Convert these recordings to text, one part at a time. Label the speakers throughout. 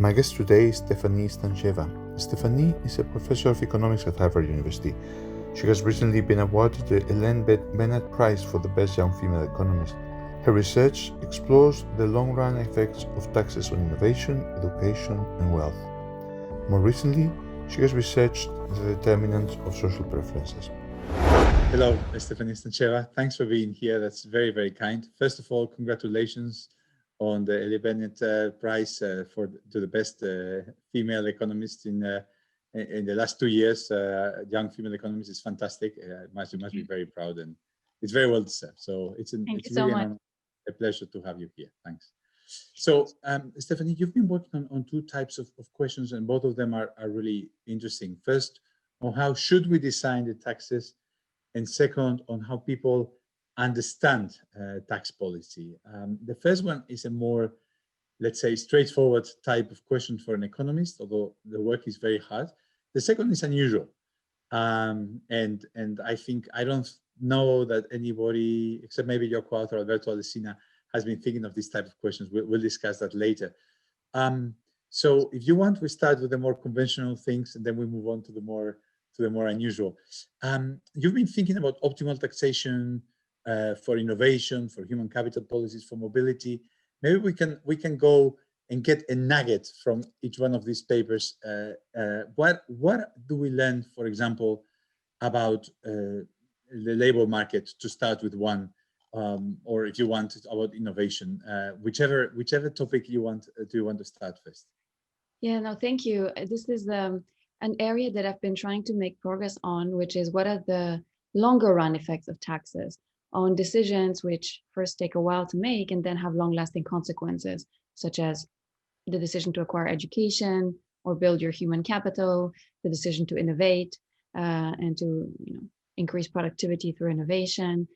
Speaker 1: My guest today is Stefanie Stantcheva. Stefanie is a professor of economics at Harvard University. She has recently been awarded the Elaine Bennett Prize for the Best Young Female Economist. Her research explores the long-run effects of taxes on innovation, education, and wealth. More recently, she has researched the determinants of social preferences.
Speaker 2: Hello, Stefanie Stantcheva. Thanks for being here. That's very, very kind. First of all, congratulations on the Elaine Bennett Prize to the best female economist in the last 2 years. Young female economist is fantastic. You must be very proud, and it's very well deserved. So it's really a pleasure to have you here. Thanks. So, Stefanie, you've been working on two types of questions, and both of them are really interesting. First, on how should we design the taxes, and second, on how people understand tax policy. The first one is a more, let's say, straightforward type of question for an economist, although the work is very hard. The second is unusual. And I think I don't know that anybody, except maybe your co-author, Alberto Alesina, has been thinking of these type of questions. We'll discuss that later. So if you want, we start with the more conventional things, and then we move on to the more unusual. You've been thinking about optimal taxation for innovation, for human capital policies, for mobility. Maybe we can go and get a nugget from each one of these papers. What do we learn, for example, about the labor market, to start with one, or if you want, about innovation, whichever topic you want. Do you want to start first?
Speaker 3: Yeah, no, thank you. This is an area that I've been trying to make progress on, which is what are the longer run effects of taxes on decisions which first take a while to make and then have long lasting consequences, such as the decision to acquire education or build your human capital, the decision to innovate and to increase productivity through innovation,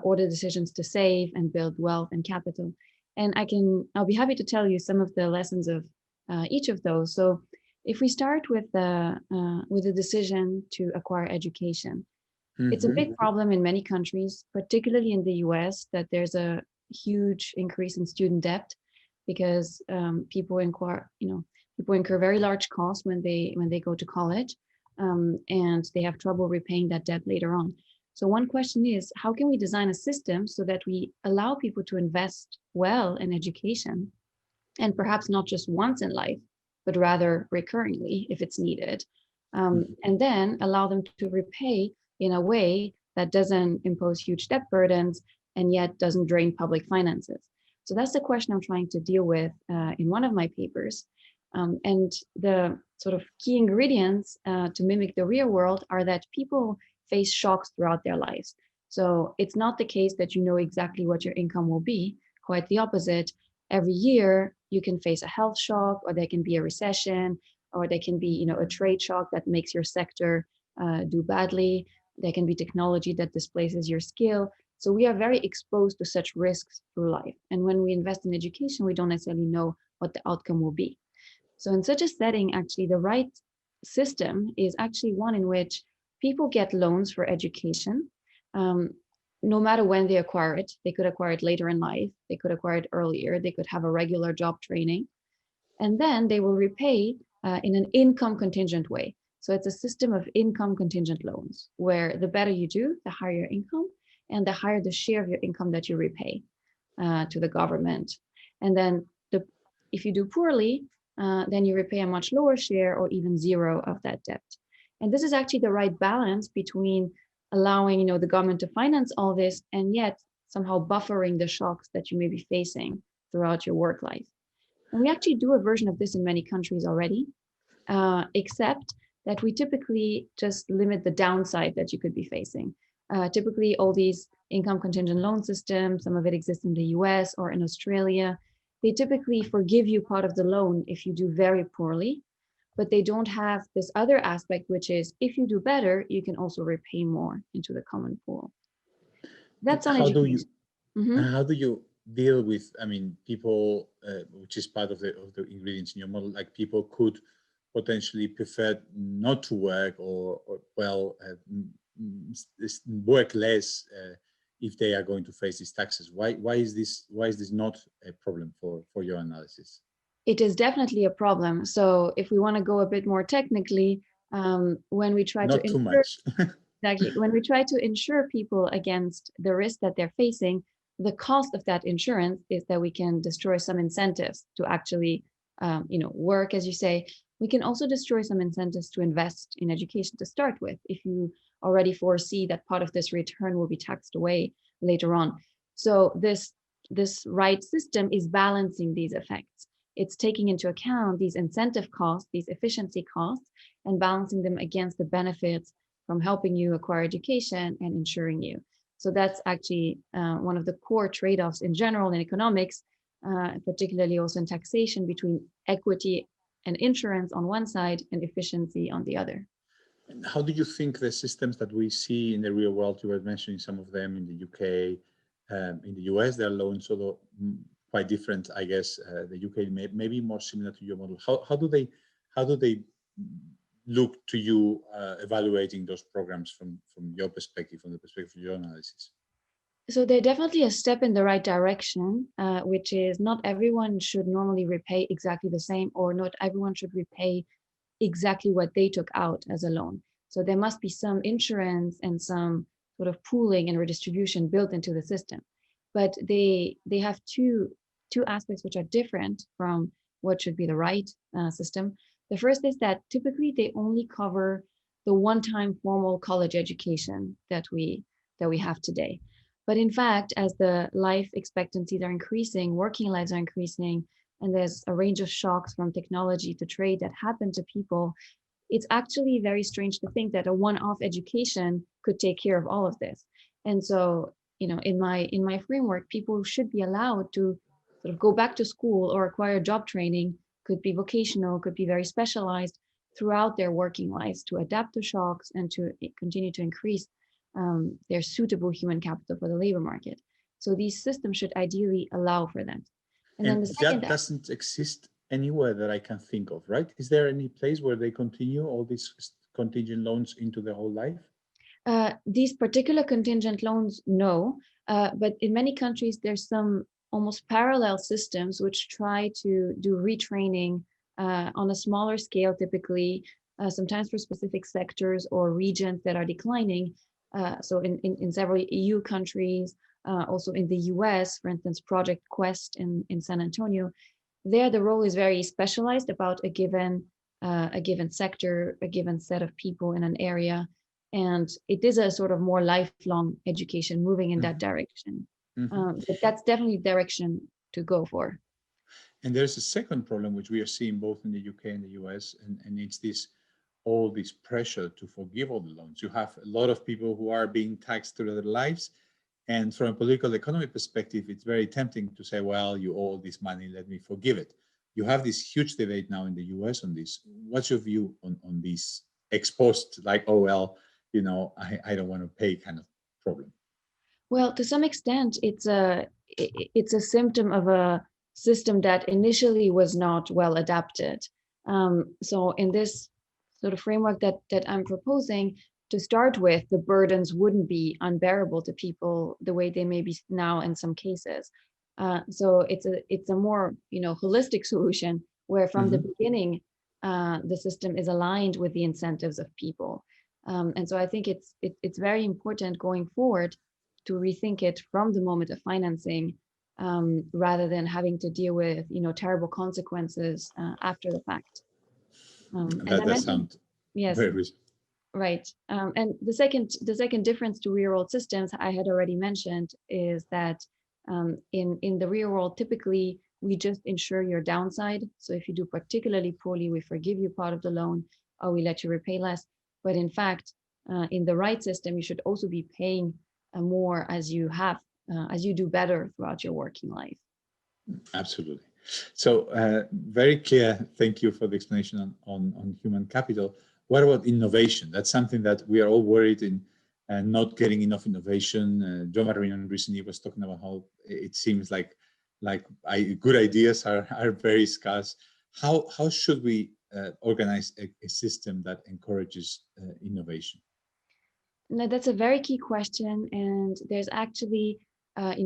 Speaker 3: or the decisions to save and build wealth and capital. And I'll be happy to tell you some of the lessons of each of those. So if we start with the decision to acquire education, it's a big problem in many countries, particularly in the US, that there's a huge increase in student debt because people incur very large costs when they go to college, and they have trouble repaying that debt later on. So one question is, how can we design a system so that we allow people to invest well in education, and perhaps not just once in life, but rather recurringly if it's needed, and then allow them to repay in a way that doesn't impose huge debt burdens and yet doesn't drain public finances. So that's the question I'm trying to deal with in one of my papers. And the sort of key ingredients to mimic the real world are that people face shocks throughout their lives. So it's not the case that you know exactly what your income will be, quite the opposite. Every year you can face a health shock, or there can be a recession, or there can be a trade shock that makes your sector do badly. There can be technology that displaces your skill. So we are very exposed to such risks through life. And when we invest in education, we don't necessarily know what the outcome will be. So in such a setting, actually, the right system is actually one in which people get loans for education, no matter when they acquire it. They could acquire it later in life. They could acquire it earlier. They could have a regular job training. And then they will repay in an income contingent way. So it's a system of income contingent loans, where the better you do, the higher your income, and the higher the share of your income that you repay to the government. And then if you do poorly, then you repay a much lower share or even zero of that debt. And this is actually the right balance between allowing the government to finance all this and yet somehow buffering the shocks that you may be facing throughout your work life. And we actually do a version of this in many countries already, except that we typically just limit the downside that you could be facing. Typically, all these income contingent loan systems, some of it exists in the US or in Australia, they typically forgive you part of the loan if you do very poorly, but they don't have this other aspect, which is if you do better, you can also repay more into the common pool. That's on education.
Speaker 2: How do you deal with, people, which is part of the ingredients in your model, like people could potentially prefer not to work or work less if they are going to face these taxes? Why is this not a problem for your analysis?
Speaker 3: It is definitely a problem. So if we want to go a bit more technically, when we try to
Speaker 2: Not too
Speaker 3: insure,
Speaker 2: much.
Speaker 3: exactly, when we try to insure people against the risk that they're facing, the cost of that insurance is that we can destroy some incentives to actually, work, as you say. We can also destroy some incentives to invest in education to start with, if you already foresee that part of this return will be taxed away later on. So this right system is balancing these effects. It's taking into account these incentive costs, these efficiency costs, and balancing them against the benefits from helping you acquire education and insuring you. So that's actually one of the core trade-offs in general in economics, particularly also in taxation, between equity and insurance on one side and efficiency on the other.
Speaker 2: And how do you think the systems that we see in the real world, you were mentioning some of them in the UK, in the US, their loans, although quite different, I guess. The UK may be more similar to your model. How do they look to you evaluating those programs from your perspective, from the perspective of your analysis?
Speaker 3: So they're definitely a step in the right direction, which is not everyone should normally repay exactly the same, or not everyone should repay exactly what they took out as a loan. So there must be some insurance and some sort of pooling and redistribution built into the system. But they have two aspects which are different from what should be the right system. The first is that typically they only cover the one-time formal college education that we have today. But in fact, as the life expectancies are increasing, working lives are increasing, and there's a range of shocks from technology to trade that happen to people, it's actually very strange to think that a one-off education could take care of all of this. And so, in my framework, people should be allowed to sort of go back to school or acquire job training, could be vocational, could be very specialized throughout their working lives to adapt to shocks and to continue to increase their suitable human capital for the labor market. So these systems should ideally allow for that. And then
Speaker 2: And
Speaker 3: the second,
Speaker 2: that doesn't exist anywhere that I can think of, right? Is there any place where they continue all these contingent loans into their whole life?
Speaker 3: these particular contingent loans, no, but in many countries, there's some almost parallel systems which try to do retraining on a smaller scale, typically, sometimes for specific sectors or regions that are declining. So in several EU countries, also in the US, for instance, Project Quest in San Antonio, there the role is very specialized about a given sector, a given set of people in an area. And it is a sort of more lifelong education moving in that direction. But that's definitely the direction to go for.
Speaker 2: And there's a second problem which we are seeing both in the UK and the US, and it's all this pressure to forgive all the loans. You have a lot of people who are being taxed through their lives, and from a political economy perspective, it's very tempting to say, well, you owe all this money, let me forgive it. You have this huge debate now in the US on this. What's your view on this ex post, like, oh, well, I don't want to pay kind of problem?
Speaker 3: Well, to some extent, it's a symptom of a system that initially was not well adapted. So in this sort of framework that I'm proposing, to start with, the burdens wouldn't be unbearable to people the way they may be now in some cases. So it's a more holistic solution where from the beginning the system is aligned with the incentives of people. And so I think it's very important going forward to rethink it from the moment of financing, rather than having to deal with terrible consequences after the fact. And
Speaker 2: That
Speaker 3: I
Speaker 2: does
Speaker 3: mentioned,
Speaker 2: sound
Speaker 3: yes,
Speaker 2: very reasonable.
Speaker 3: right. And the second difference to real world systems I had already mentioned is that in the real world, typically we just insure your downside. So if you do particularly poorly, we forgive you part of the loan, or we let you repay less. But in fact, in the right system, you should also be paying more as you do better throughout your working life.
Speaker 2: Absolutely. So very clear. Thank you for the explanation on human capital. What about innovation? That's something that we are all worried in not getting enough innovation. John Marino recently was talking about how it seems like good ideas are very scarce. How should we organize a system that encourages innovation?
Speaker 3: Now, that's a very key question, and there's actually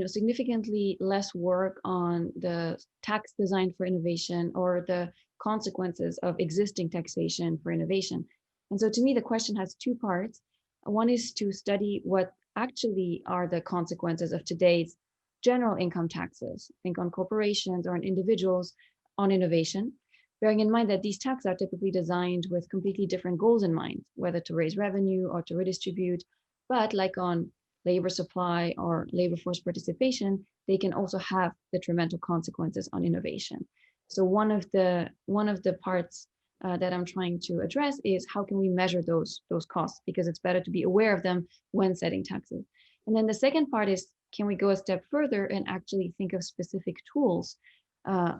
Speaker 3: significantly less work on the tax design for innovation or the consequences of existing taxation for innovation. And so to me, the question has two parts. One is to study what actually are the consequences of today's general income taxes, think on corporations or on individuals, on innovation, bearing in mind that these taxes are typically designed with completely different goals in mind, whether to raise revenue or to redistribute. But like on labor supply or labor force participation, they can also have detrimental consequences on innovation. So one of the parts that I'm trying to address is how can we measure those costs, because it's better to be aware of them when setting taxes. And then the second part is, can we go a step further and actually think of specific tools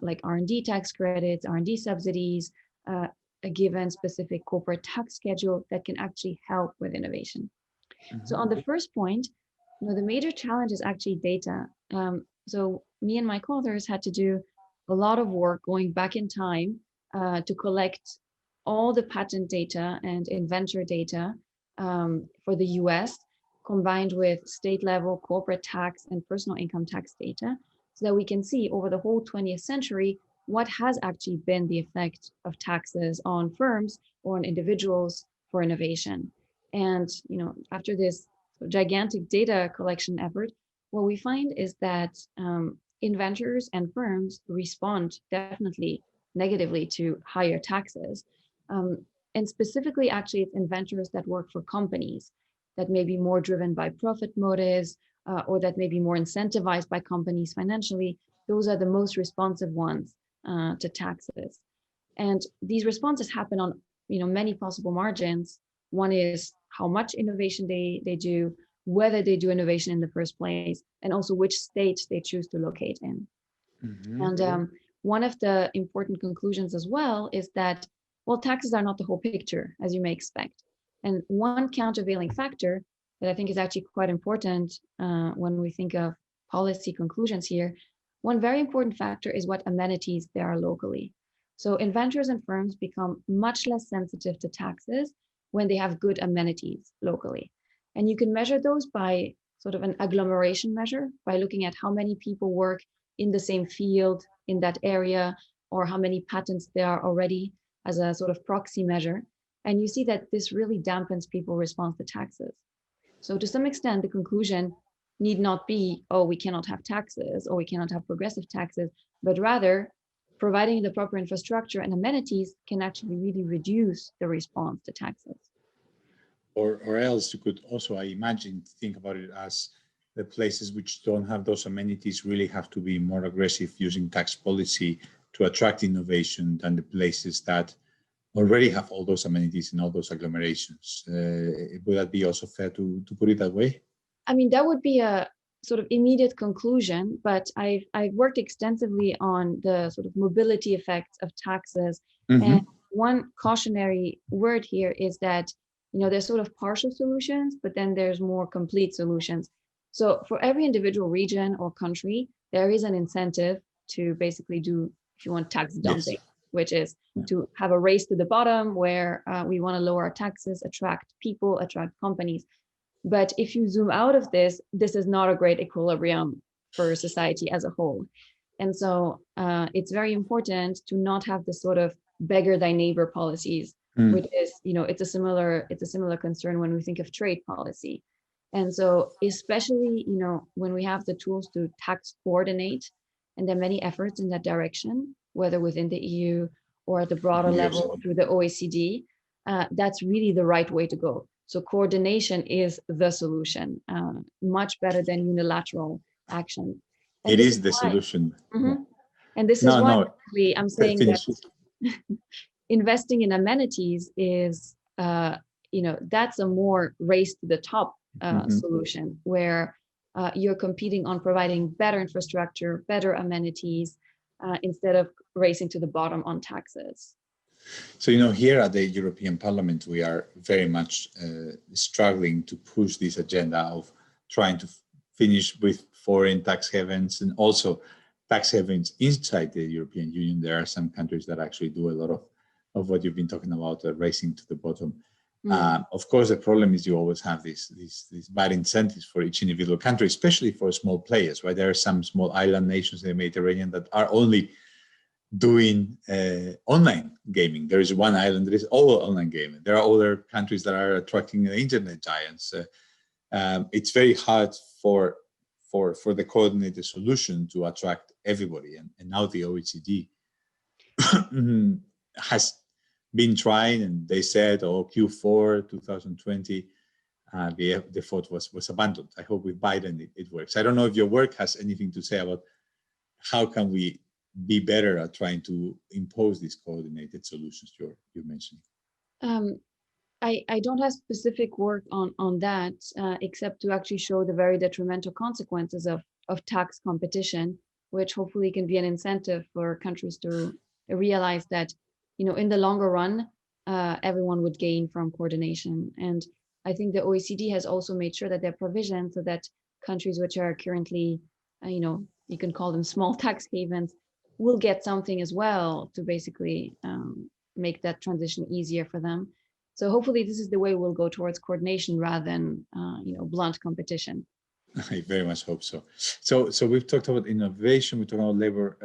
Speaker 3: like R&D tax credits, R&D subsidies, a given specific corporate tax schedule that can actually help with innovation. So on the first point, the major challenge is actually data. So me and my co-authors had to do a lot of work going back in time to collect all the patent data and inventor data for the US, combined with state level corporate tax and personal income tax data, so that we can see over the whole 20th century what has actually been the effect of taxes on firms or on individuals for innovation. And after this gigantic data collection effort, what we find is that inventors and firms respond definitely negatively to higher taxes. And specifically, actually, it's inventors that work for companies that may be more driven by profit motives or that may be more incentivized by companies financially. Those are the most responsive ones to taxes. And these responses happen on many possible margins. One is how much innovation they do, whether they do innovation in the first place, and also which state they choose to locate in. And one of the important conclusions as well is that, well, taxes are not the whole picture, as you may expect. And one countervailing factor that I think is actually quite important when we think of policy conclusions here, one very important factor is what amenities there are locally. So inventors and firms become much less sensitive to taxes when they have good amenities locally. And you can measure those by sort of an agglomeration measure, by looking at how many people work in the same field in that area, or how many patents there are already as a sort of proxy measure. And you see that this really dampens people's response to taxes. So to some extent, the conclusion need not be, oh, we cannot have taxes or we cannot have progressive taxes, but rather providing the proper infrastructure and amenities can actually really reduce the response to taxes.
Speaker 2: Or else you could also, I imagine, think about it as the places which don't have those amenities really have to be more aggressive using tax policy to attract innovation than the places that already have all those amenities in all those agglomerations. Would that be also fair to put it that way?
Speaker 3: I mean, that would be a sort of immediate conclusion, but I've worked extensively on the sort of mobility effects of taxes. And one cautionary word here is that, there's sort of partial solutions, but then there's more complete solutions. So for every individual region or country, there is an incentive to basically do, if you want, tax dumping, which is to have a race to the bottom where we want to lower our taxes, attract people, attract companies. But if you zoom out of this, this is not a great equilibrium for society as a whole. And so it's very important to not have this sort of beggar thy neighbor policies, which is, it's a similar concern when we think of trade policy. And so especially, when we have the tools to tax coordinate, and there are many efforts in that direction, whether within the EU or at the broader level through the OECD, that's really the right way to go. So coordination is the solution, much better than unilateral action. And
Speaker 2: it is the solution.
Speaker 3: And this is why I'm saying that investing in amenities is, that's a more race to the top solution, where you're competing on providing better infrastructure, better amenities, instead of racing to the bottom on taxes.
Speaker 2: So, here at the European Parliament, we are very much struggling to push this agenda of trying to finish with foreign tax havens and also tax havens inside the European Union. There are some countries that actually do a lot of what you've been talking about, racing to the bottom. Of course, the problem is you always have these bad incentives for each individual country, especially for small players, right? There are some small island nations in the Mediterranean that are only doing online gaming. There is one island that is all online gaming. There are other countries that are attracting the internet giants. It's very hard for the coordinated solution to attract everybody. And now the OECD has been trying, and they said, Q4 2020, the effort was abandoned. I hope with Biden it works. I don't know if your work has anything to say about how can we be better at trying to impose these coordinated solutions you're mentioning.
Speaker 3: I don't have specific work on that, except to actually show the very detrimental consequences of tax competition, which hopefully can be an incentive for countries to realize that, in the longer run, everyone would gain from coordination. And I think the OECD has also made sure that there are provisions so that countries which are currently, you can call them small tax havens, will get something as well to basically make that transition easier for them. So hopefully this is the way we'll go towards coordination rather than, blunt competition.
Speaker 2: I very much hope so. So we've talked about innovation, we talked about labor,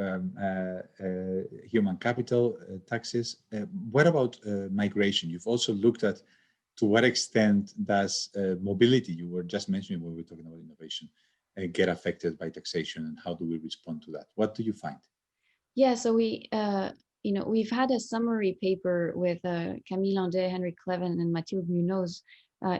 Speaker 2: human capital, taxes. What about migration? You've also looked at to what extent does mobility, you were just mentioning when we were talking about innovation, get affected by taxation, and how do we respond to that? What do you find?
Speaker 3: Yeah, so we've had a summary paper with Camille Landais, Henry Cleven, and Mathilde Munoz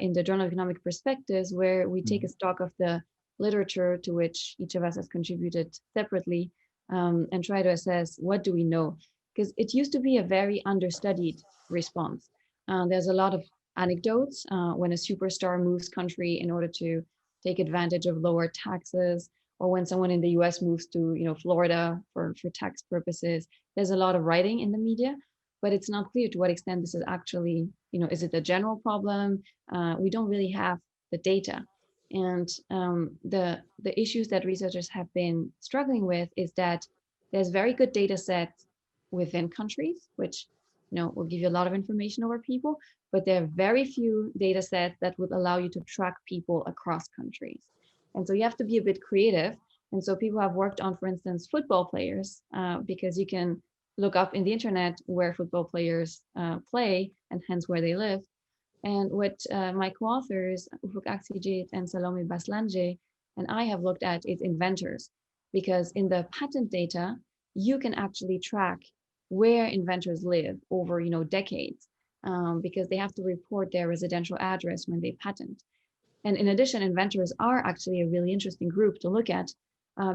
Speaker 3: in the Journal of Economic Perspectives, where we take a stock of the literature to which each of us has contributed separately and try to assess what do we know, because it used to be a very understudied response. There's a lot of anecdotes when a superstar moves country in order to take advantage of lower taxes, or when someone in the US moves to Florida for tax purposes. There's a lot of writing in the media, but it's not clear to what extent this is actually, is it a general problem? We don't really have the data. And the issues that researchers have been struggling with is that there's very good data sets within countries, which will give you a lot of information over people, but there are very few data sets that would allow you to track people across countries. And so you have to be a bit creative. And so people have worked on, for instance, football players, because you can look up in the internet where football players play and hence where they live. And what my co-authors, Ufuk Aksijit and Salome Baslange, and I have looked at is inventors, because in the patent data, you can actually track where inventors live over decades, because they have to report their residential address when they patent. And in addition, inventors are actually a really interesting group to look at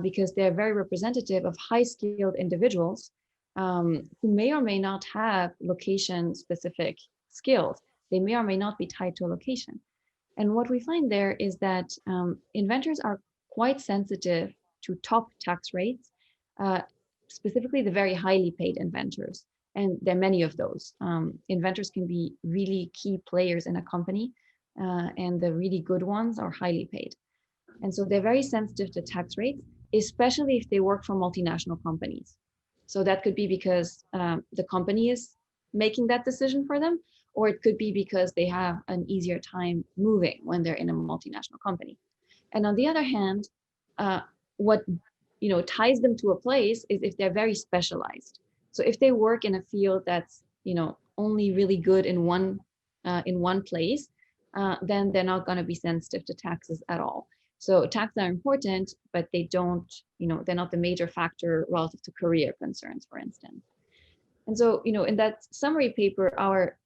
Speaker 3: because they're very representative of high-skilled individuals who may or may not have location-specific skills. They may or may not be tied to a location. And what we find there is that inventors are quite sensitive to top tax rates, specifically the very highly paid inventors. And there are many of those. Inventors can be really key players in a company, and the really good ones are highly paid. And so they're very sensitive to tax rates, especially if they work for multinational companies. So that could be because the company is making that decision for them, or it could be because they have an easier time moving when they're in a multinational company. And on the other hand, what ties them to a place is if they're very specialized. So if they work in a field that's only really good in one place, then they're not going to be sensitive to taxes at all. So taxes are important, but they don't, they're not the major factor relative to career concerns, for instance. And so, in that summary paper,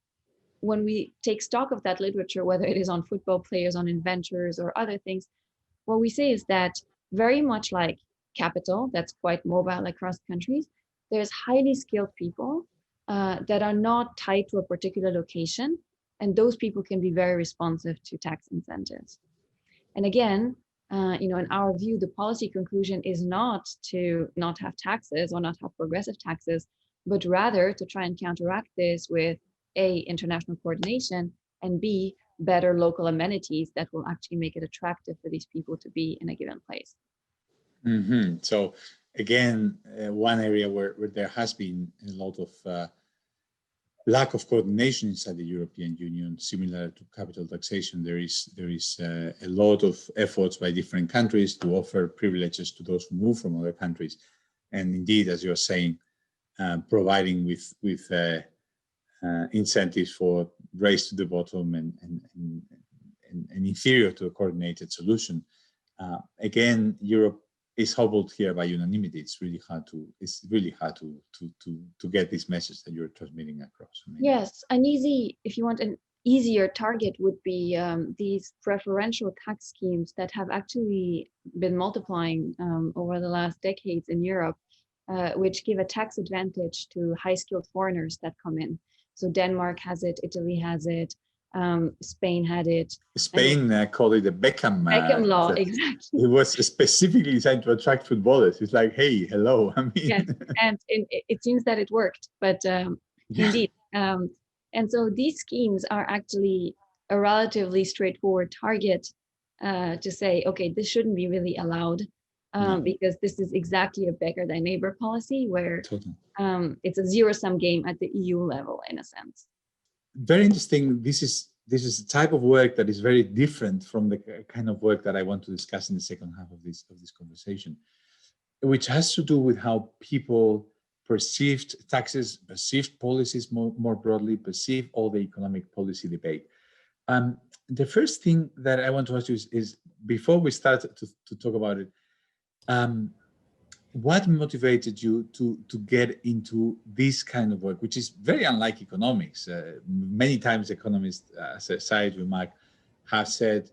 Speaker 3: when we take stock of that literature, whether it is on football players, on inventors, or other things, what we say is that very much like capital, that's quite mobile across countries, there's highly skilled people that are not tied to a particular location, and those people can be very responsive to tax incentives. And again, in our view, the policy conclusion is not to not have taxes or not have progressive taxes, but rather to try and counteract this with A, international coordination, and B, better local amenities that will actually make it attractive for these people to be in a given place.
Speaker 2: Mm-hmm. So again, one area where there has been a lot of lack of coordination inside the European Union, similar to capital taxation. There is a lot of efforts by different countries to offer privileges to those who move from other countries, and indeed, as you're saying, providing with incentives for race to the bottom and inferior to a coordinated solution. Again, Europe is hobbled here by unanimity. It's really hard to get this message that you're transmitting across. I mean,
Speaker 3: yes, if you want an easier target would be these preferential tax schemes that have actually been multiplying over the last decades in Europe, which give a tax advantage to high-skilled foreigners that come in. So Denmark has it, Italy has it, Spain had it.
Speaker 2: Spain called it the Beckham
Speaker 3: law, exactly.
Speaker 2: It was specifically designed to attract footballers. It's like, hey, hello. I mean,
Speaker 3: yes, and it seems that it worked, but indeed. And so these schemes are actually a relatively straightforward target to say, okay, this shouldn't be really allowed because this is exactly a beggar thy neighbor policy where it's a zero-sum game at the EU level in a sense.
Speaker 2: Very interesting. This is a type of work that is very different from the kind of work that I want to discuss in the second half of this conversation, which has to do with how people perceived taxes, perceived policies more broadly, perceive all the economic policy debate. The first thing that I want to ask you is before we start to talk about it, what motivated you to get into this kind of work, which is very unlike economics? Many times economists, as a side remark, have said,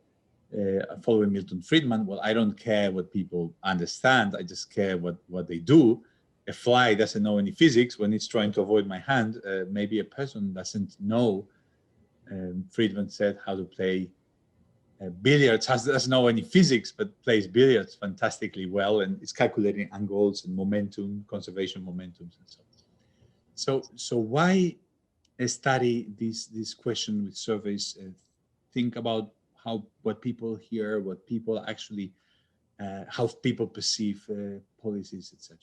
Speaker 2: following Milton Friedman, well, I don't care what people understand, I just care what they do. A fly doesn't know any physics when it's trying to avoid my hand. Maybe a person doesn't know, Friedman said, how to play billiards, doesn't know any physics, but plays billiards fantastically well, and is calculating angles and momentum, conservation momentums, and so on. So why study this question with surveys? Think about what people hear, what people actually, how people perceive policies, etc.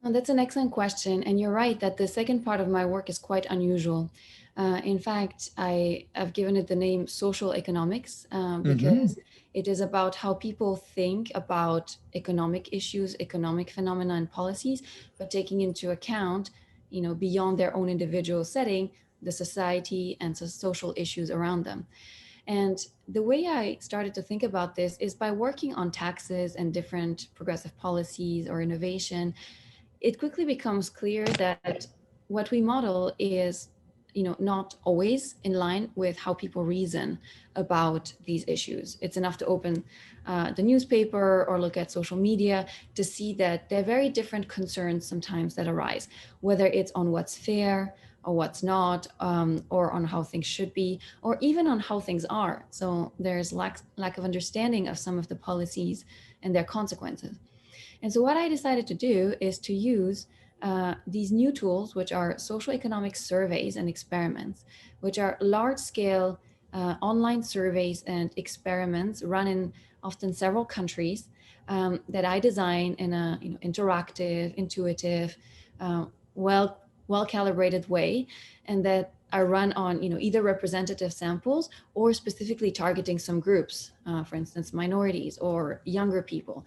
Speaker 3: Well, that's an excellent question, and you're right that the second part of my work is quite unusual. In fact, I have given it the name social economics because it is about how people think about economic issues, economic phenomena and policies, but taking into account, beyond their own individual setting, the society and the social issues around them. And the way I started to think about this is by working on taxes and different progressive policies or innovation. It quickly becomes clear that what we model is not always in line with how people reason about these issues. It's enough to open the newspaper or look at social media to see that there are very different concerns sometimes that arise, whether it's on what's fair or what's not, or on how things should be, or even on how things are. So there's lack of understanding of some of the policies and their consequences. And so what I decided to do is to use these new tools, which are social economic surveys and experiments, which are large-scale online surveys and experiments run in often several countries that I design in a interactive, intuitive, well-calibrated way, and that are run on either representative samples or specifically targeting some groups, for instance, minorities or younger people,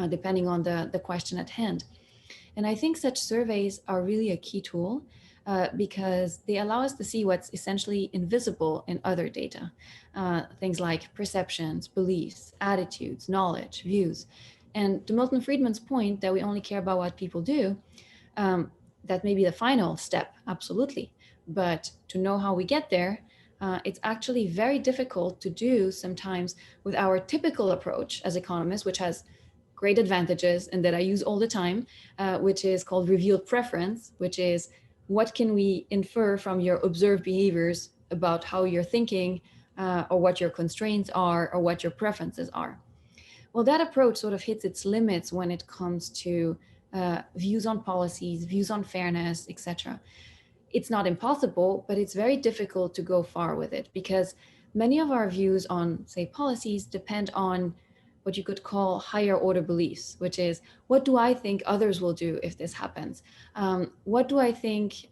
Speaker 3: depending on the question at hand. And I think such surveys are really a key tool because they allow us to see what's essentially invisible in other data. Things like perceptions, beliefs, attitudes, knowledge, views. And to Milton Friedman's point that we only care about what people do, that may be the final step, absolutely. But to know how we get there, it's actually very difficult to do sometimes with our typical approach as economists, which has great advantages and that I use all the time, which is called revealed preference, which is what can we infer from your observed behaviors about how you're thinking or what your constraints are or what your preferences are. Well, that approach sort of hits its limits when it comes to views on policies, views on fairness, etc. It's not impossible, but it's very difficult to go far with it because many of our views on, say, policies depend on what you could call higher order beliefs, which is what do I think others will do if this happens? What do I think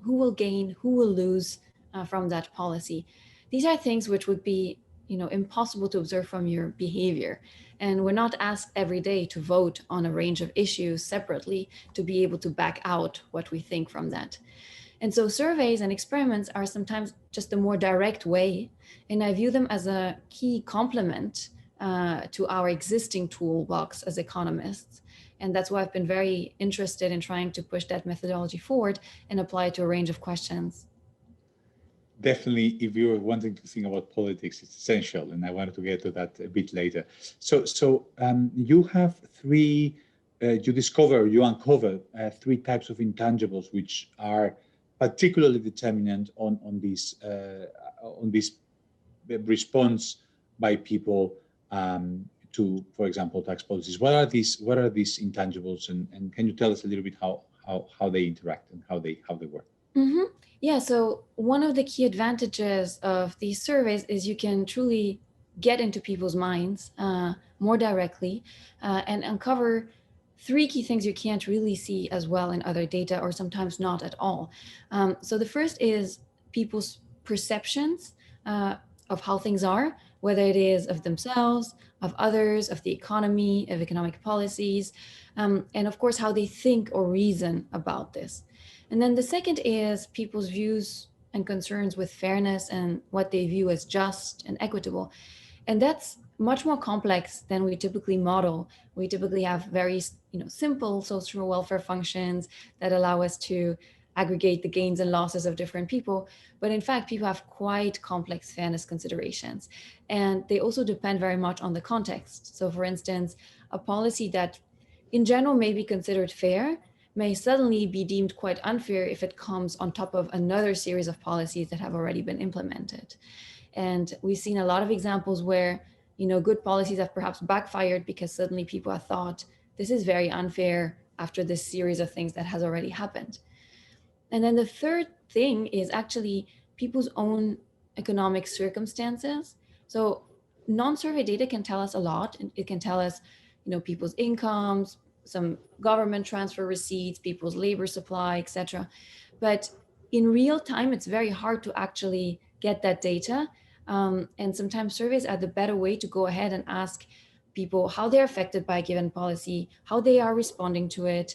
Speaker 3: who will gain, who will lose from that policy. These are things which would be, impossible to observe from your behavior. And we're not asked every day to vote on a range of issues separately to be able to back out what we think from that. And so surveys and experiments are sometimes just a more direct way, and I view them as a key complement to our existing toolbox as economists. And that's why I've been very interested in trying to push that methodology forward and apply it to a range of questions.
Speaker 2: Definitely, if you're wanting to think about politics, it's essential, and I wanted to get to that a bit later. So you have you uncover three types of intangibles which are particularly determinant on this response by people to, for example, tax policies. What are these intangibles, and can you tell us a little bit how they interact and how they work?
Speaker 3: Mm-hmm. Yeah, so one of the key advantages of these surveys is you can truly get into people's minds more directly and uncover three key things you can't really see as well in other data, or sometimes not at all. So the first is people's perceptions of how things are, whether it is of themselves, of others, of the economy, of economic policies, and of course, how they think or reason about this. And then the second is people's views and concerns with fairness and what they view as just and equitable. And that's much more complex than we typically model. We typically have very, simple social welfare functions that allow us to aggregate the gains and losses of different people. But in fact, people have quite complex fairness considerations. And they also depend very much on the context. So for instance, a policy that in general may be considered fair may suddenly be deemed quite unfair if it comes on top of another series of policies that have already been implemented. And we've seen a lot of examples where, good policies have perhaps backfired because suddenly people have thought, this is very unfair after this series of things that has already happened. And then the third thing is actually people's own economic circumstances. So non-survey data can tell us a lot. It can tell us, people's incomes, some government transfer receipts, people's labor supply, etc. But in real time, it's very hard to actually get that data. And sometimes surveys are the better way to go ahead and ask people how they're affected by a given policy, how they are responding to it,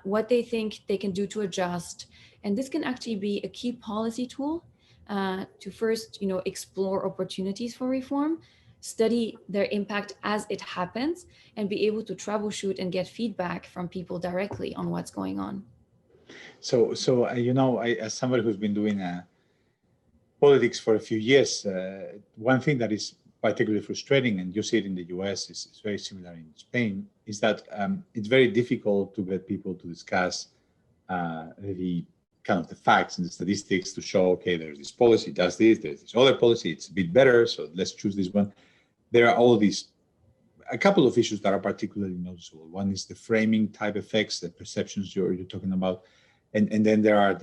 Speaker 3: what they think they can do to adjust. And this can actually be a key policy tool to first, explore opportunities for reform, study their impact as it happens, and be able to troubleshoot and get feedback from people directly on what's going on.
Speaker 2: So as somebody who's been doing politics for a few years, one thing that is particularly frustrating, and you see it in the US, it's very similar in Spain, is that it's very difficult to get people to discuss the kind of the facts and the statistics to show, okay, there's this policy, does this, there's this other policy, it's a bit better, so let's choose this one. There are a couple of issues that are particularly noticeable. One is the framing type effects, the perceptions you're talking about. And then there are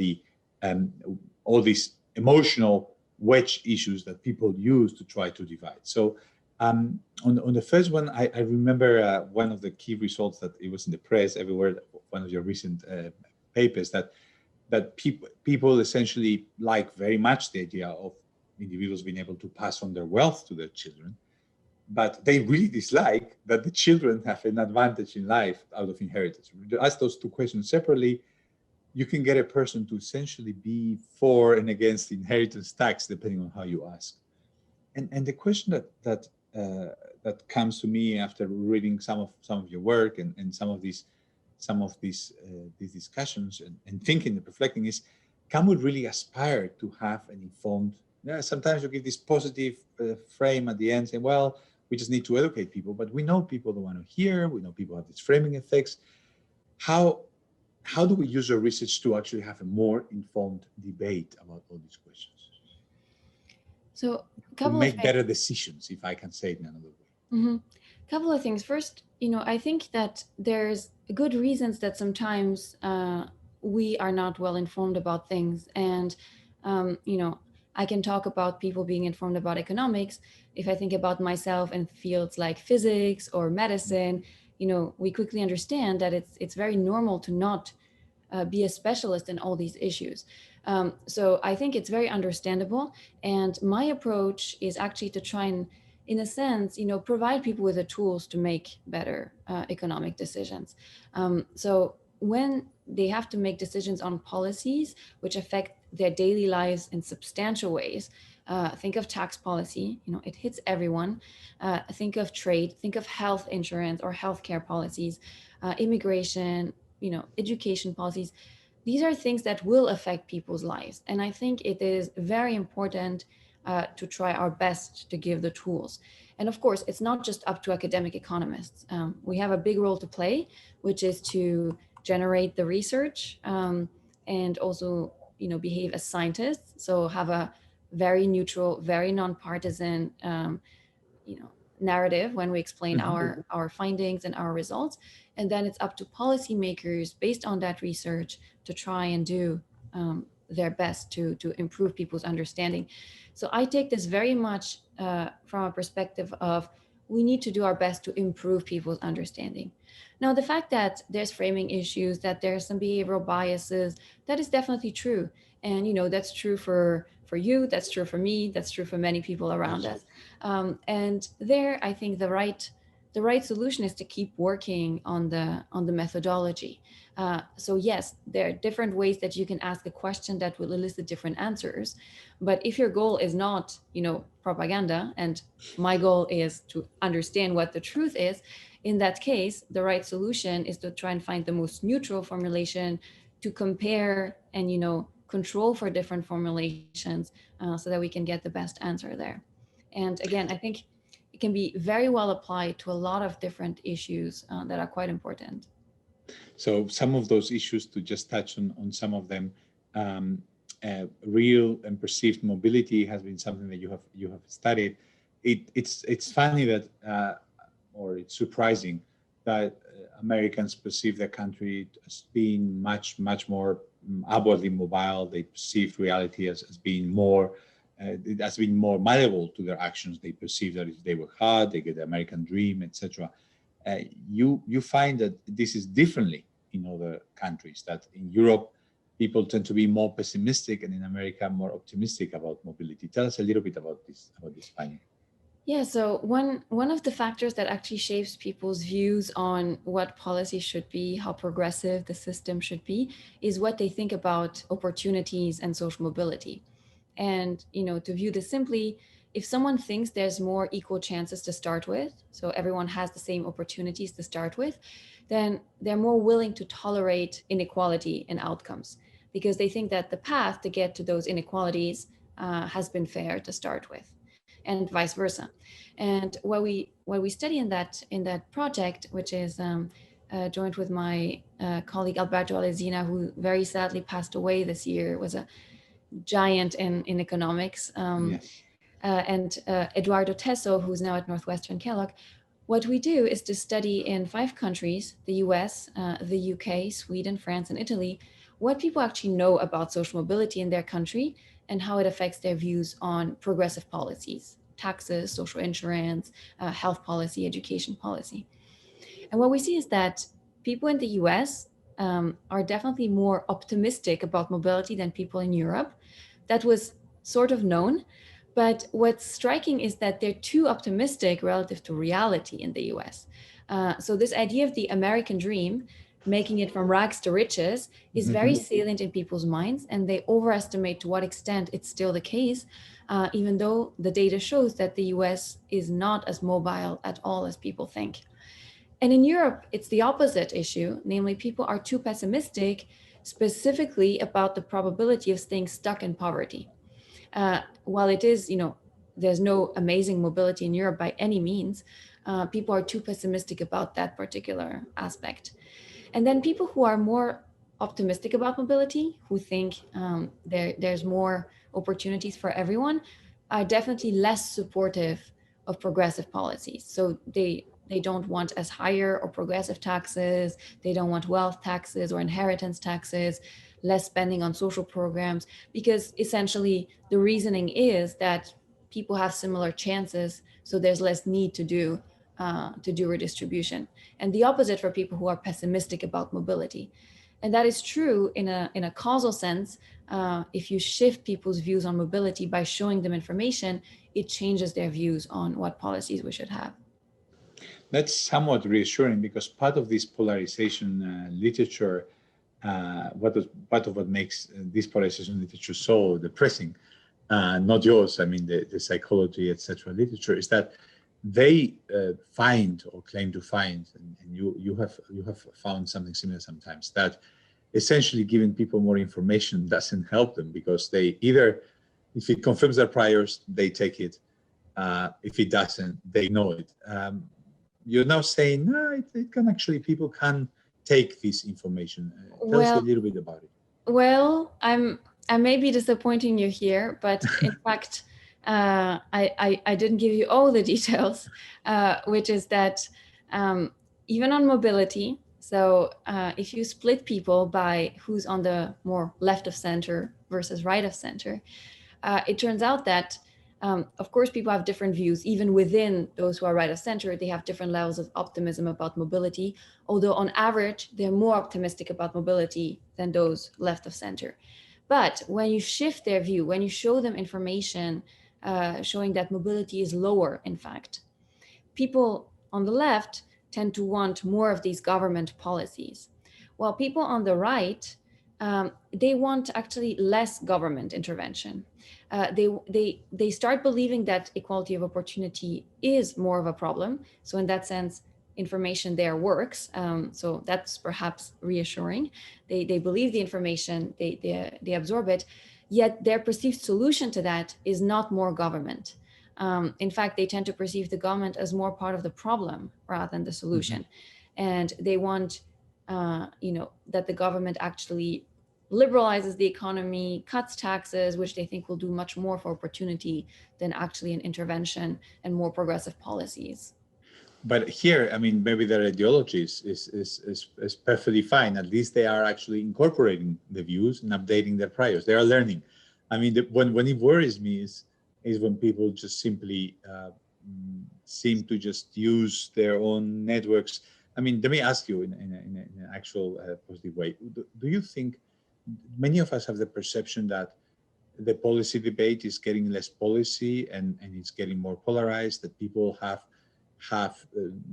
Speaker 2: all these emotional wedge issues that people use to try to divide. So on the first one, I remember one of the key results that it was in the press everywhere, one of your recent papers, that people essentially like very much the idea of individuals being able to pass on their wealth to their children, but they really dislike that the children have an advantage in life out of inheritance. Ask those two questions separately, you can get a person to essentially be for and against inheritance tax, depending on how you ask. And the question that comes to me after reading some of your work and some of these discussions and thinking and reflecting is, can we really aspire to have an informed? Sometimes you give this positive frame at the end, saying, well, we just need to educate people, but we know people don't want to hear. We know people have these framing effects. How do we use our research to actually have a more informed debate about all these questions?
Speaker 3: So
Speaker 2: to make better decisions, if I can say it in another way.
Speaker 3: Mm-hmm. Couple of things. First, I think that there's good reasons that sometimes we are not well informed about things. And, I can talk about people being informed about economics. If I think about myself in fields like physics or medicine, we quickly understand that it's very normal to not be a specialist in all these issues. So I think it's very understandable. And my approach is actually to try and, in a sense, provide people with the tools to make better economic decisions. So when they have to make decisions on policies which affect their daily lives in substantial ways, think of tax policy, it hits everyone. Think of trade, think of health insurance or healthcare policies, immigration, education policies. These are things that will affect people's lives. And I think it is very important to try our best to give the tools. And of course, it's not just up to academic economists. We have a big role to play, which is to generate the research and also, behave as scientists. So have a very neutral, very nonpartisan, narrative when we explain our findings and our results. And then it's up to policymakers based on that research to try and do their best to improve people's understanding. So I take this very much from a perspective of we need to do our best to improve people's understanding. Now, the fact that there's framing issues, that there's some behavioral biases, that is definitely true. And, that's true for you, that's true for me, that's true for many people around us. And there, I think the right solution is to keep working on the methodology. So yes, there are different ways that you can ask a question that will elicit different answers. But if your goal is not, propaganda, and my goal is to understand what the truth is, in that case, the right solution is to try and find the most neutral formulation to compare and, control for different formulations so that we can get the best answer there. And again, I think it can be very well applied to a lot of different issues that are quite important.
Speaker 2: So some of those issues, to just touch on some of them, real and perceived mobility has been something that you have studied. It's funny that, or it's surprising that Americans perceive their country as being much more upwardly mobile. They perceive reality as being more. It has been more malleable to their actions. They perceive that if they work hard, they get the American dream, etc. You find that this is differently in other countries, that in Europe, people tend to be more pessimistic, and in America, more optimistic about mobility. Tell us a little bit about this finding.
Speaker 3: Yeah, so one of the factors that actually shapes people's views on what policy should be, how progressive the system should be, is what they think about opportunities and social mobility. And, to view this simply, if someone thinks there's more equal chances to start with, so everyone has the same opportunities to start with, then they're more willing to tolerate inequality in outcomes because they think that the path to get to those inequalities has been fair to start with, and vice versa. And what we study in that project, which is joined with my colleague Alberto Alesina, who very sadly passed away this year, was a giant in economics,
Speaker 2: Yes.
Speaker 3: and Eduardo Tesso, who's now at Northwestern Kellogg. What we do is to study in 5 countries, the US, the UK, Sweden, France, and Italy, what people actually know about social mobility in their country and how it affects their views on progressive policies, taxes, social insurance, health policy, education policy. And what we see is that people in the US are definitely more optimistic about mobility than people in Europe. That was sort of known. But what's striking is that they're too optimistic relative to reality in the US. So this idea of the American dream, making it from rags to riches, is very salient in people's minds, and they overestimate to what extent it's still the case, even though the data shows that the US is not as mobile at all as people think. And in Europe, it's the opposite issue, namely people are too pessimistic, specifically about the probability of staying stuck in poverty. While it is, there's no amazing mobility in Europe by any means, people are too pessimistic about that particular aspect. And then people who are more optimistic about mobility, who think there's more opportunities for everyone, are definitely less supportive of progressive policies. So they don't want as higher or progressive taxes. They don't want wealth taxes or inheritance taxes, less spending on social programs, because essentially the reasoning is that people have similar chances, so there's less need to do redistribution. And the opposite for people who are pessimistic about mobility. And that is true in a causal sense. If you shift people's views on mobility by showing them information, it changes their views on what policies we should have.
Speaker 2: That's somewhat reassuring, because part of this polarization literature, part of what makes this polarization literature so depressing, not yours, I mean the psychology, etc. literature, is that they find or claim to find, and you have found something similar sometimes, that essentially giving people more information doesn't help them, because they either, if it confirms their priors, they take it. If it doesn't, they ignore it. You're now saying, no, it can actually, people can take this information. Tell us a little bit about it.
Speaker 3: Well, I may be disappointing you here, but in fact, I didn't give you all the details, which is that even on mobility, so if you split people by who's on the more left of center versus right of center, it turns out that, of course, people have different views. Even within those who are right of center, they have different levels of optimism about mobility, although on average, they're more optimistic about mobility than those left of center. But when you shift their view, when you show them information showing that mobility is lower, in fact, people on the left tend to want more of these government policies, while people on the right, they want actually less government intervention. They start believing that equality of opportunity is more of a problem. So in that sense, information there works. So that's perhaps reassuring. They believe the information, they absorb it, yet their perceived solution to that is not more government. In fact, they tend to perceive the government as more part of the problem rather than the solution. Mm-hmm. And they want, that the government actually liberalizes the economy, cuts taxes, which they think will do much more for opportunity than actually an intervention and more progressive policies.
Speaker 2: But here, I mean, maybe their ideology is perfectly fine. At least they are actually incorporating the views and updating their priors. They are learning. I mean, when it worries me is when people just simply seem to just use their own networks. I mean, let me ask you in an actual positive way. Do you think many of us have the perception that the policy debate is getting less policy and it's getting more polarized, that people have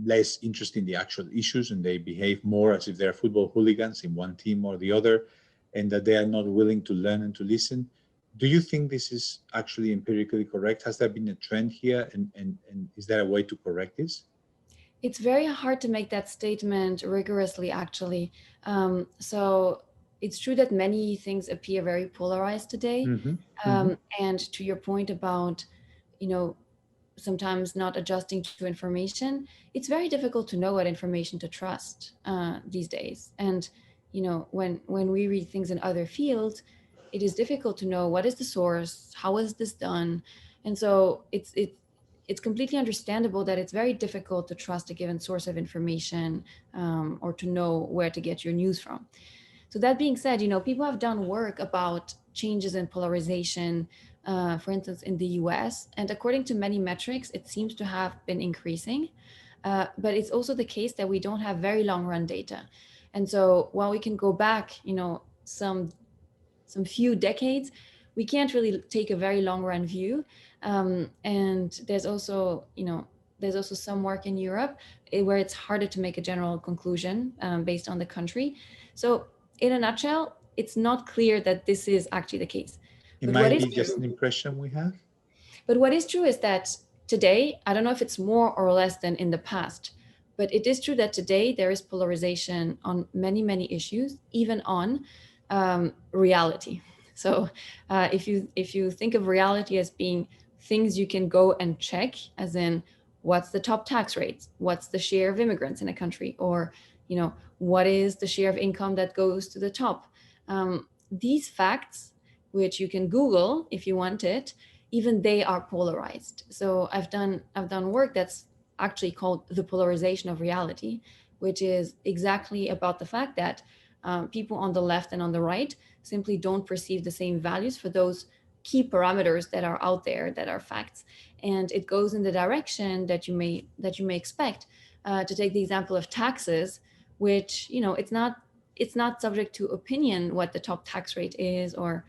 Speaker 2: less interest in the actual issues and they behave more as if they're football hooligans in one team or the other, and that they are not willing to learn and to listen? Do you think this is actually empirically correct? Has there been a trend here, and is there a way to correct this?
Speaker 3: It's very hard to make that statement rigorously, actually. So it's true that many things appear very polarized today. Mm-hmm. And to your point about, sometimes not adjusting to information, it's very difficult to know what information to trust these days. And, when we read things in other fields, it is difficult to know what is the source, how is this done? And so it's completely understandable that it's very difficult to trust a given source of information or to know where to get your news from. So that being said, people have done work about changes in polarization, for instance, in the US. And according to many metrics, it seems to have been increasing. But it's also the case that we don't have very long run data. And so while we can go back, some few decades, we can't really take a very long run view. And there's also some work in Europe where it's harder to make a general conclusion based on the country. So in a nutshell, it's not clear that this is actually the case.
Speaker 2: It might be just an impression we have.
Speaker 3: But what is true is that today, I don't know if it's more or less than in the past, but it is true that today there is polarization on many, many issues, even on reality. So if you think of reality as being things you can go and check, as in what's the top tax rates, what's the share of immigrants in a country, or what is the share of income that goes to the top, these facts, which you can Google if you want it, even they are polarized. So I've done work that's actually called the polarization of reality, which is exactly about the fact that people on the left and on the right simply don't perceive the same values for those key parameters that are out there that are facts. And it goes in the direction that you may expect. To take the example of taxes, which it's not it's not subject to opinion what the top tax rate is or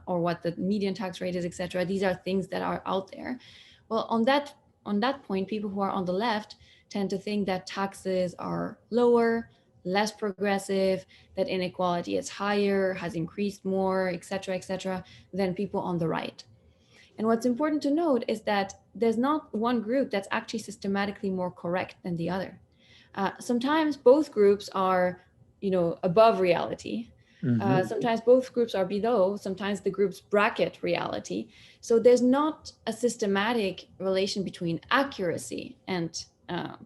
Speaker 3: what the median tax rate is, etc. These are things that are out there. Well, on that point, people who are on the left tend to think that taxes are lower, less progressive, that inequality is higher, has increased more, etc., than people on the right. And what's important to note is that there's not one group that's actually systematically more correct than the other. Sometimes both groups are, above reality. Sometimes both groups are below. Sometimes the groups bracket reality. So there's not a systematic relation between accuracy and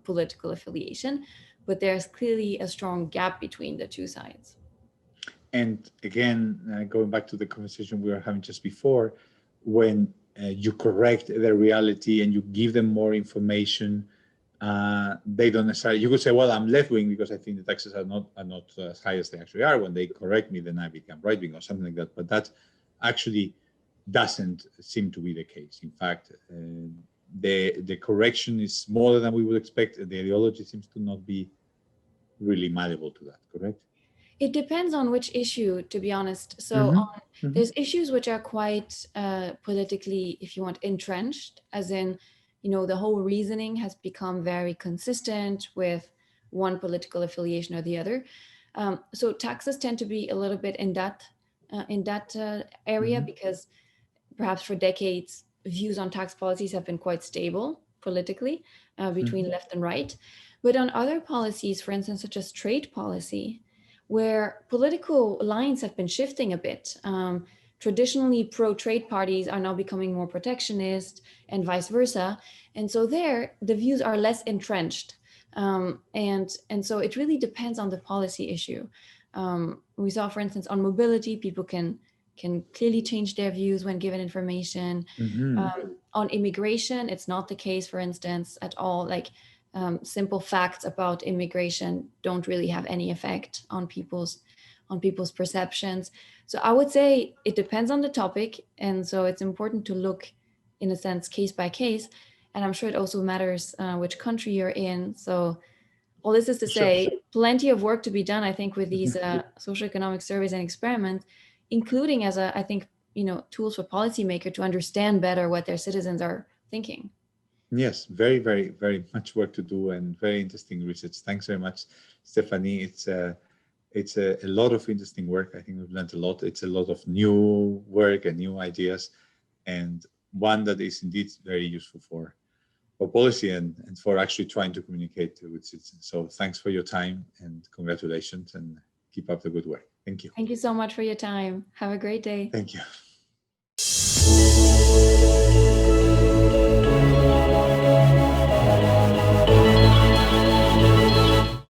Speaker 3: political affiliation, but there's clearly a strong gap between the two sides.
Speaker 2: And again, going back to the conversation we were having just before, when you correct the reality and you give them more information, they don't necessarily, you could say, well, I'm left-wing because I think the taxes are not as high as they actually are. When they correct me, then I become right-wing or something like that. But that actually doesn't seem to be the case. In fact, the correction is smaller than we would expect. The ideology seems to not be really malleable to that, correct?
Speaker 3: It depends on which issue, to be honest. So there's issues which are quite politically, if you want, entrenched, as in, the whole reasoning has become very consistent with one political affiliation or the other. So taxes tend to be a little bit in that area because perhaps for decades, views on tax policies have been quite stable politically between left and right. But on other policies, for instance, such as trade policy, where political lines have been shifting a bit. Traditionally, pro-trade parties are now becoming more protectionist and vice versa. And so there, the views are less entrenched. And so it really depends on the policy issue. We saw, for instance, on mobility, people can clearly change their views when given information. On immigration, it's not the case, for instance, at all. Like, simple facts about immigration don't really have any effect on people's perceptions. So I would say it depends on the topic, and so it's important to look, in a sense, case by case. And I'm sure it also matters which country you're in. So all this is to say, plenty of work to be done, I think, with these socioeconomic surveys and experiments, including as I think, tools for policymakers to understand better what their citizens are thinking.
Speaker 2: Yes, very, very, very much work to do and very interesting research. Thanks very much, Stefanie. It's a lot of interesting work. I think we've learned a lot. It's a lot of new work and new ideas, and one that is indeed very useful for policy and for actually trying to communicate with citizens. So thanks for your time and congratulations, and keep up the good work. Thank you.
Speaker 3: Thank you so much for your time. Have a great day.
Speaker 2: Thank you.